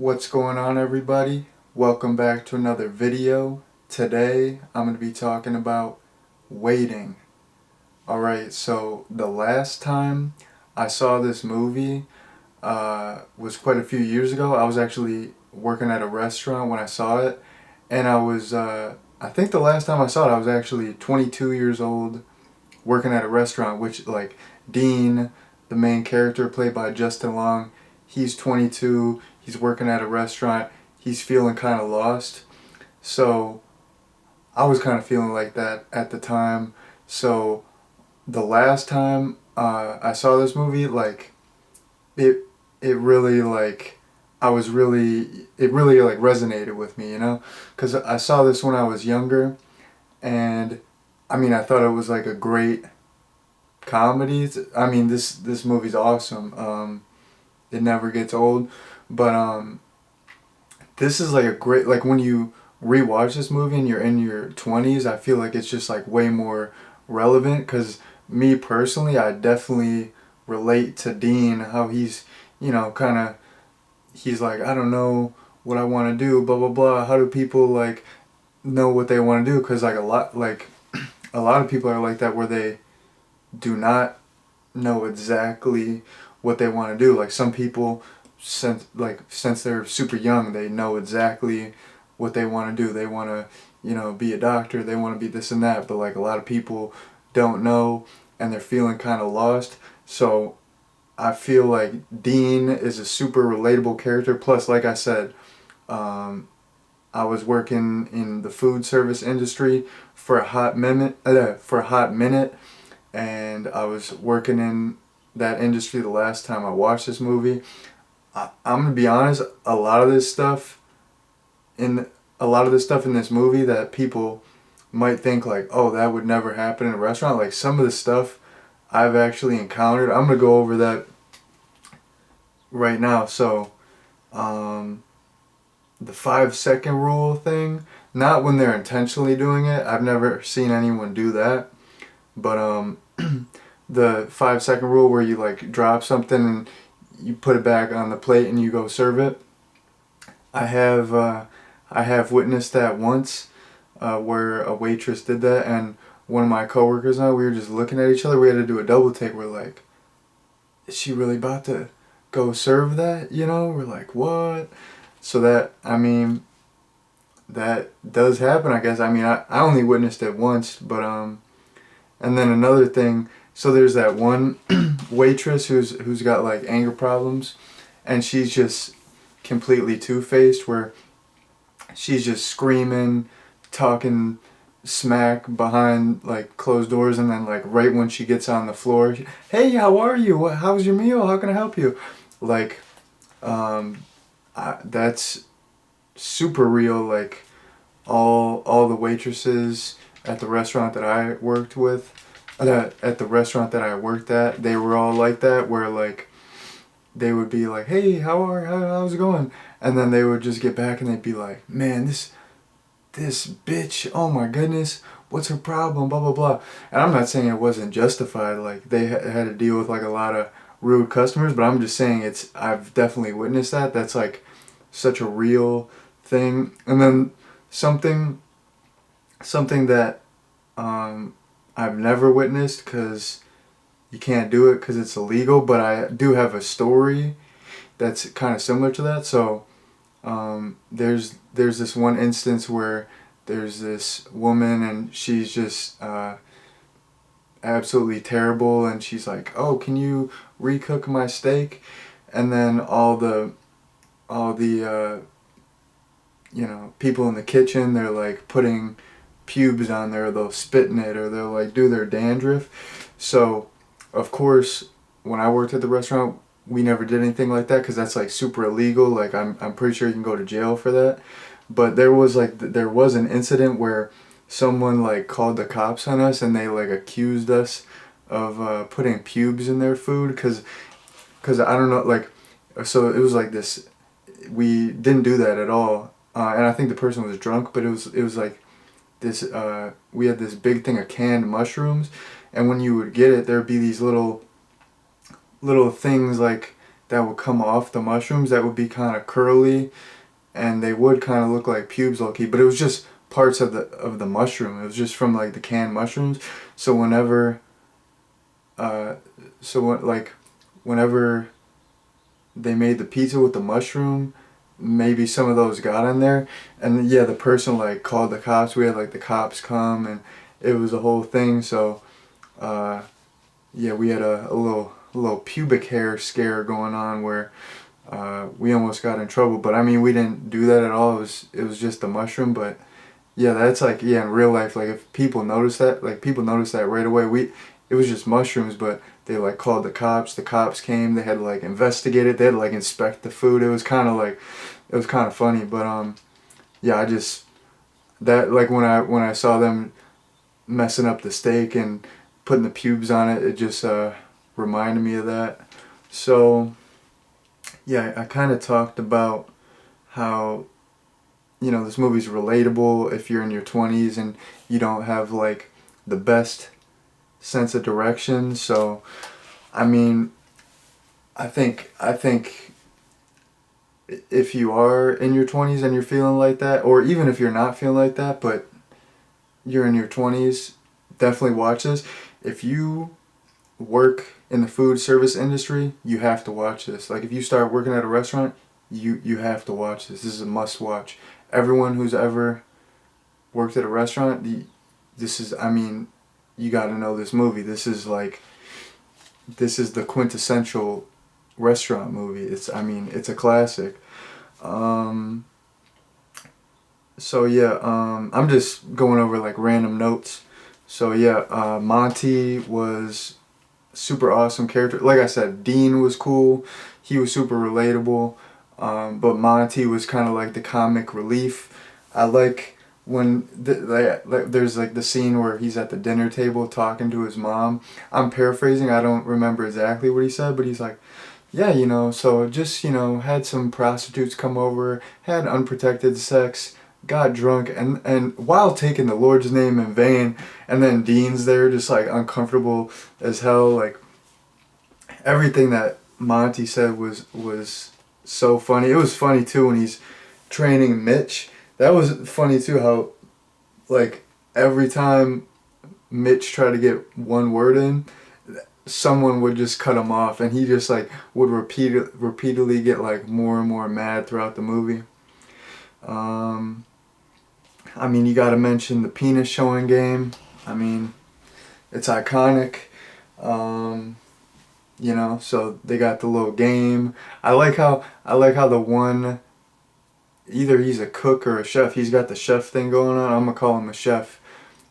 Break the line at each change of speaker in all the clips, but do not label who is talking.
What's going on, everybody? Welcome back to another video. Today I'm going to be talking about waiting. Alright, so the last time I saw this movie was quite a few years ago. I was actually working at a restaurant when I saw it, and I think the last time I saw it I was actually 22 years old working at a restaurant, which, like, Dean, the main character played by Justin Long, he's 22, he's working at a restaurant, he's feeling kind of lost. So I was kind of feeling like that at the time. So the last time I saw this movie, like, it it really, like, it really, like, resonated with me, because I saw this when I was younger, and I mean, I thought it was like a great comedies. I mean, this movie's awesome. It never gets old, but this is like a great, like, when you rewatch this movie and you're in your 20s, I feel like it's just like way more relevant. Because me personally, I definitely relate to Dean, how he's, kind of, he's like, I don't know what I want to do, blah blah blah. How do people, like, know what they want to do? Because, like, a lot of people are like that, where they do not know exactly what they want to do. Like, some people, since they're super young, they know exactly what they want to do. They want to, be a doctor. They want to be this and that. But, like, a lot of people don't know, and they're feeling kind of lost. So I feel like Dean is a super relatable character. Plus, like I said, um, I was working in the food service industry for a hot minute. And I was working in that industry the last time I watched this movie. I'm gonna be honest. In a lot of this stuff in this movie that people might think, like, oh, that would never happen in a restaurant. Like, some of the stuff I've actually encountered. I'm gonna go over that right now. So, um, the 5 second rule thing. Not when they're intentionally doing it. I've never seen anyone do that. But the 5 second rule, where you, like, drop something and you put it back on the plate and you go serve it. I have I have witnessed that once, where a waitress did that, and one of my coworkers and I, we were just looking at each other. We had to do a double take. We're like, is she really about to go serve that? We're like, what? So that, I mean, that does happen, I guess. I mean, I only witnessed it once, but and then another thing, so there's that one waitress who's got, like, anger problems, and she's just completely two-faced, where she's just screaming, talking smack behind, like, closed doors, and then, like, right when she gets on the floor, hey, how are you? How's your meal? How can I help you? Like, that's super real. Like, all the waitresses at the restaurant that I worked with, at the restaurant that I worked at, they were all like that, where, like, they would be like, hey, how's it going? And then they would just get back and they'd be like, man, this bitch, oh my goodness, what's her problem, blah blah blah. And I'm not saying it wasn't justified, like, they had to deal with, like, a lot of rude customers, but I'm just saying, I've definitely witnessed that. That's, like, such a real thing. And then something something that I've never witnessed, because you can't do it because it's illegal, but I do have a story that's kind of similar to that. So there's this one instance where there's this woman, and she's just absolutely terrible, and she's like, oh, can you recook my steak? And then all the people in the kitchen, they're, like, putting pubes on there, or they'll spit in it, or they'll, like, do their dandruff. So, of course, when I worked at the restaurant, we never did anything like that, because that's, like, super illegal. Like, I'm pretty sure you can go to jail for that. But there was, like, there was an incident where someone, like, called the cops on us, and they, like, accused us of putting pubes in their food, because I don't know, like, so it was like this. We didn't do that at all, and I think the person was drunk, but it was like this. We had this big thing of canned mushrooms, and when you would get it, there'd be these little things, like, that would come off the mushrooms that would be kind of curly, and they would kind of look like pubes low-key, but it was just parts of the mushroom. It was just from like the canned mushrooms. So whenever whenever they made the pizza with the mushroom, maybe some of those got in there, and yeah, the person like called the cops. We had like the cops come, and it was a whole thing. So yeah, we had a little pubic hair scare going on where we almost got in trouble. But I mean, we didn't do that at all. It was just the mushroom. But yeah, that's like, yeah, in real life, like if people notice that, like people notice that right away. It was just mushrooms, but they like called the cops. The cops came. They had to like investigate it. They had to like inspect the food. It was kind of like, it was kind of funny. But yeah, I just, that, like when I saw them messing up the steak and putting the pubes on it, it just reminded me of that. So yeah, I kind of talked about how, you know, this movie's relatable if you're in your 20s and you don't have like the best sense of direction. So I mean, I think if you are in your 20s and you're feeling like that, or even if you're not feeling like that but you're in your 20s, definitely watch this. If you work in the food service industry, you have to watch this. Like if you start working at a restaurant, you have to watch this. This is a must watch. Everyone who's ever worked at a restaurant, this is, I mean, you got to know this movie. This is like, this is the quintessential restaurant movie. It's, I mean, it's a classic. So yeah, I'm just going over like random notes. So yeah, Monty was super awesome character. Like I said, Dean was cool. He was super relatable. But Monty was kind of like the comic relief. I like when there's like the scene where he's at the dinner table talking to his mom. I'm paraphrasing. I don't remember exactly what he said, but he's like, yeah, you know, so just, you know, had some prostitutes come over, had unprotected sex, got drunk, and while taking the Lord's name in vain. And then Dean's there just like uncomfortable as hell. Like everything that Monty said was so funny. It was funny too when he's training Mitch. That was funny too, how like every time Mitch tried to get one word in, someone would just cut him off, and he just like would repeatedly get like more and more mad throughout the movie. I mean, you gotta mention the penis showing game. I mean, it's iconic. You know, so they got the little game. I like how the one, either he's a cook or a chef. He's got the chef thing going on. I'm gonna call him a chef.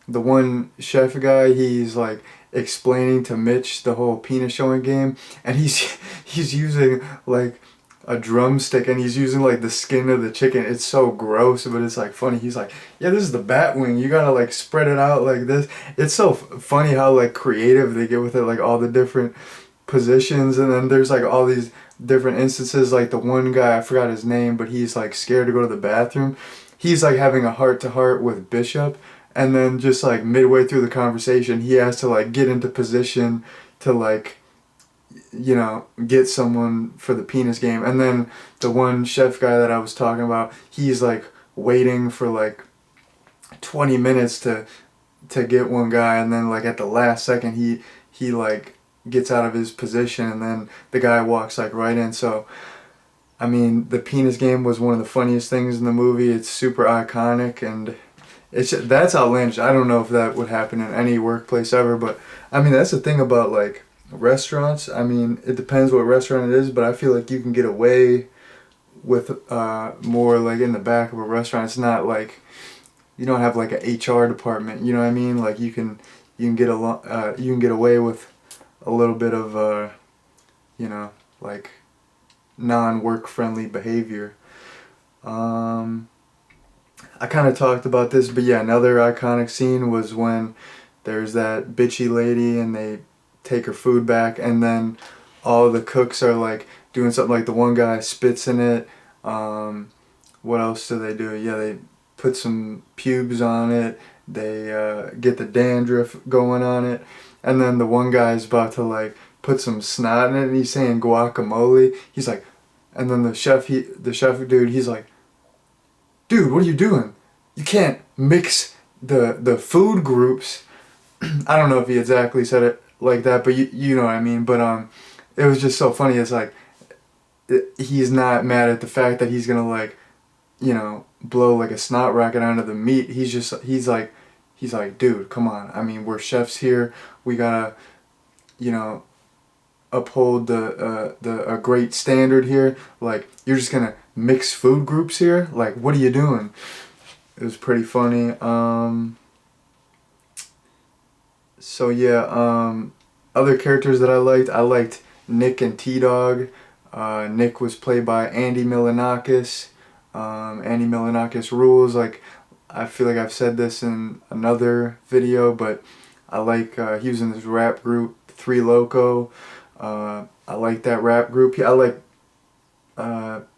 The one chef guy, he's like explaining to Mitch the whole penis showing game, and he's using like a drumstick, and he's using like the skin of the chicken. It's so gross, but it's like funny. He's like, yeah, this is the bat wing. You gotta like spread it out like this. It's so funny how like creative they get with it, like all the different positions. And then there's like all these different instances, like the one guy, I forgot his name, but he's like scared to go to the bathroom. He's like having a heart-to-heart with Bishop, and then just like midway through the conversation, he has to like get into position to like, you know, get someone for the penis game. And then the one chef guy that I was talking about, he's like waiting for like 20 minutes to get one guy, and then like at the last second he like gets out of his position, and then the guy walks like right in. So I mean, the penis game was one of the funniest things in the movie. It's super iconic, and that's outlandish. I don't know if that would happen in any workplace ever, but I mean, that's the thing about like restaurants. I mean, it depends what restaurant it is, but I feel like you can get away with more like in the back of a restaurant. It's not like you don't have like an HR department. You know what I mean? Like you can get away with a little bit of you know, like non-work friendly behavior. I kind of talked about this, but yeah, another iconic scene was when there's that bitchy lady and they take her food back, and then all the cooks are like doing something, like the one guy spits in it. What else do they do? Yeah, they put some pubes on it. They get the dandruff going on it, and then the one guy is about to like put some snot in it, and he's saying guacamole. He's like, and then the chef dude, he's like, dude, what are you doing? You can't mix the food groups. I don't know if he exactly said it like that, but you know what I mean. But it was just so funny. It's like he's not mad at the fact that he's gonna like, you know, blow like a snot rocket onto the meat. He's like, dude, come on. I mean, we're chefs here. We gotta, you know, uphold a great standard here. Like, you're just gonna mix food groups here? Like, what are you doing? It was pretty funny. So yeah, other characters that I liked Nick and T-Dog. Nick was played by Andy Milonakis. Andy Milonakis rules. Like, I feel like I've said this in another video, but I like, he was in this rap group, Three Loco. I like that rap group. I like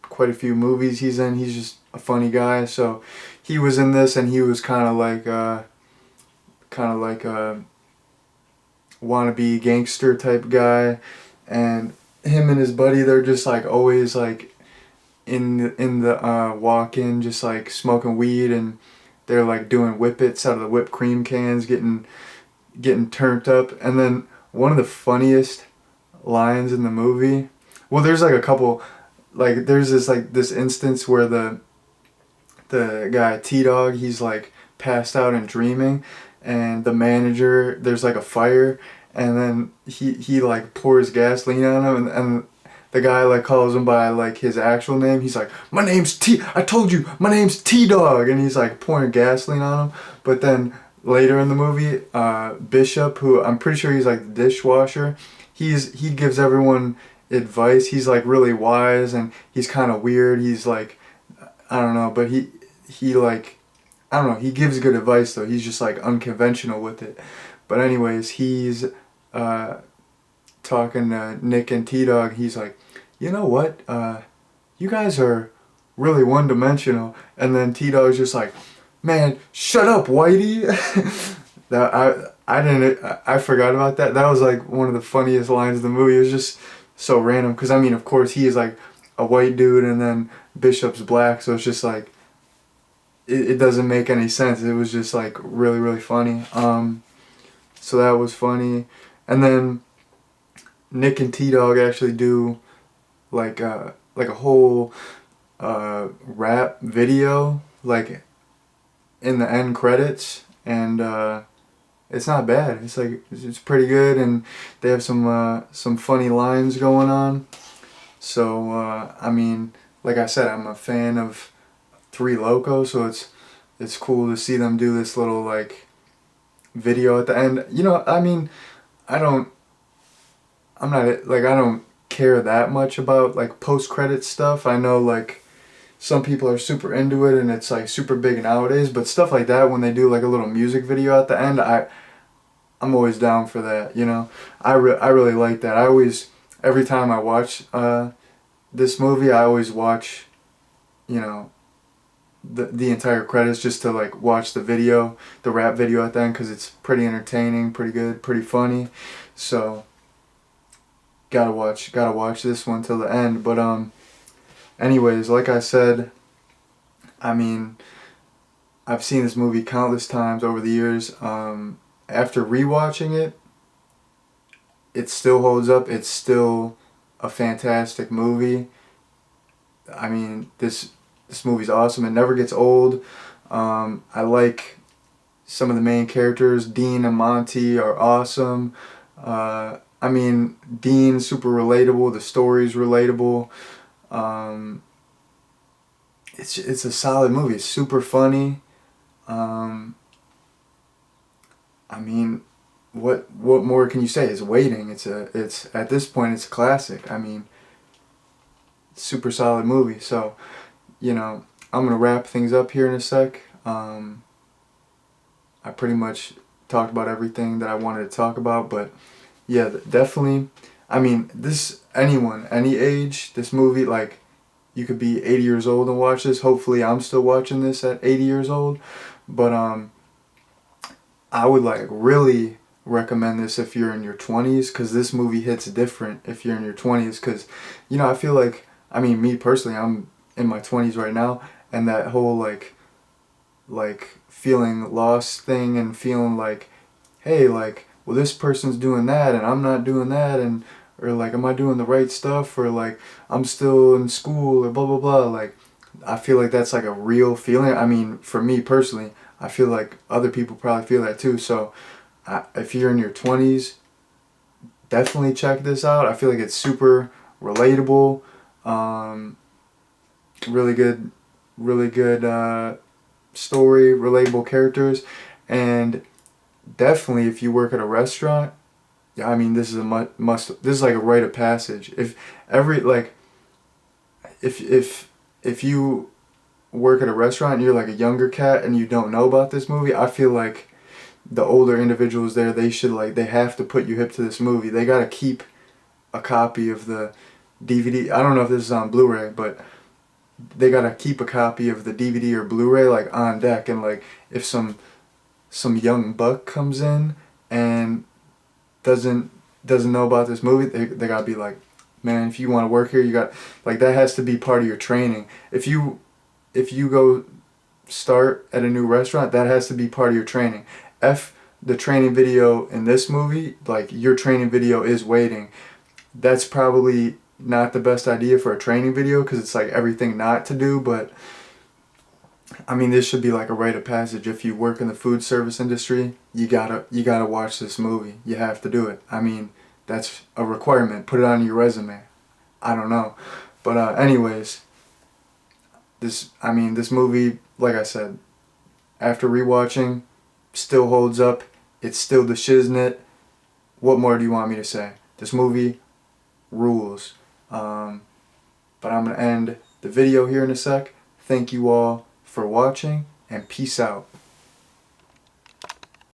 quite a few movies he's in. He's just a funny guy. So he was in this, and he was kind of like a wannabe gangster type guy. And him and his buddy, they're just like always like in the walk-in, just like smoking weed, and they're like doing whippets out of the whipped cream cans, getting turned up. And then one of the funniest lines in the movie, well, there's like a couple, like there's this instance where the guy T-Dog, he's like passed out and dreaming, and the manager, there's like a fire, and then he like pours gasoline on him, and the guy like calls him by like his actual name. He's like, my name's I told you, my name's T-Dog, and he's like pouring gasoline on him. But then later in the movie, Bishop, who I'm pretty sure he's like the dishwasher, he gives everyone advice. He's like really wise, and he's kind of weird. He's like, I don't know, but he like, I don't know, he gives good advice though. He's just like unconventional with it. But anyways, he's talking to Nick and T-Dog. He's like, you know what, you guys are really one-dimensional. And then T-Dog's just like, man, shut up, Whitey. That I forgot about that. That was like one of the funniest lines of the movie. It was just so random, because I mean, of course, he is like a white dude, and then Bishop's black, so it's just like, it doesn't make any sense. It was just like really, really funny. So that was funny. And then Nick and T-Dog actually do like a whole rap video, like in the end credits, and it's not bad. It's like, it's pretty good, and they have some funny lines going on. So I mean, like I said, I'm a fan of Three Loco, so it's cool to see them do this little like video at the end. You know, I mean, I don't care that much about like post-credit stuff. I know like some people are super into it, and it's like super big nowadays, but stuff like that, when they do like a little music video at the end, I'm always down for that, you know. I really like that. I always, every time I watch this movie, I always watch, you know, the entire credits, just to like watch the video, the rap video at the end, because it's pretty entertaining, pretty good, pretty funny. So gotta watch this one till the end. But anyways, like I said, I mean, I've seen this movie countless times over the years. After rewatching it, it still holds up. It's still a fantastic movie. I mean, this movie's awesome. It never gets old. I like some of the main characters. Dean and Monty are awesome. I mean, Dean's super relatable. The story's relatable. It's a solid movie. It's super funny. I mean, what more can you say? It's Waiting. It's at this point, it's a classic. I mean, super solid movie. So, you know, I'm gonna wrap things up here in a sec. I pretty much talked about everything that I wanted to talk about, but yeah, definitely. I mean, anyone, any age, this movie, like, you could be 80 years old and watch this. Hopefully I'm still watching this at 80 years old. But I would like really recommend this if you're in your 20s, because this movie hits different if you're in your 20s, because, you know, I feel like, I mean, me personally, I'm in my 20s right now, and that whole, like feeling lost thing, and feeling like, hey, like, well, this person's doing that and I'm not doing that, and or like, am I doing the right stuff, or like, I'm still in school, or blah blah blah. Like, I feel like that's like a real feeling. I mean, for me personally, I feel like other people probably feel that too. So if you're in your 20s, definitely check this out. I feel like it's super relatable. um, really good story, relatable characters, and definitely if you work at a restaurant, yeah, I mean, this is a must. This is like a rite of passage. If every like, if you work at a restaurant and you're like a younger cat and you don't know about this movie, I feel like the older individuals there, they should, like, they have to put you hip to this movie. They gotta keep a copy of the DVD. I don't know if this is on Blu-ray, but they gotta keep a copy of the DVD or Blu-ray, like, on deck. And like, if some young buck comes in and doesn't know about this movie, they gotta be like, man, if you want to work here, you got, like, that has to be part of your training. If you go start at a new restaurant, that has to be part of your training. F the training video in this movie, like, your training video is waiting. That's probably not the best idea for a training video, because it's like everything not to do, but I mean, this should be like a rite of passage. If you work in the food service industry, you gotta watch this movie. You have to do it. I mean, that's a requirement. Put it on your resume. I don't know, but anyways, this movie, like I said, after rewatching, still holds up. It's still the shiznit. What more do you want me to say? This movie rules. But I'm gonna end the video here in a sec. Thank you all for watching, and peace out.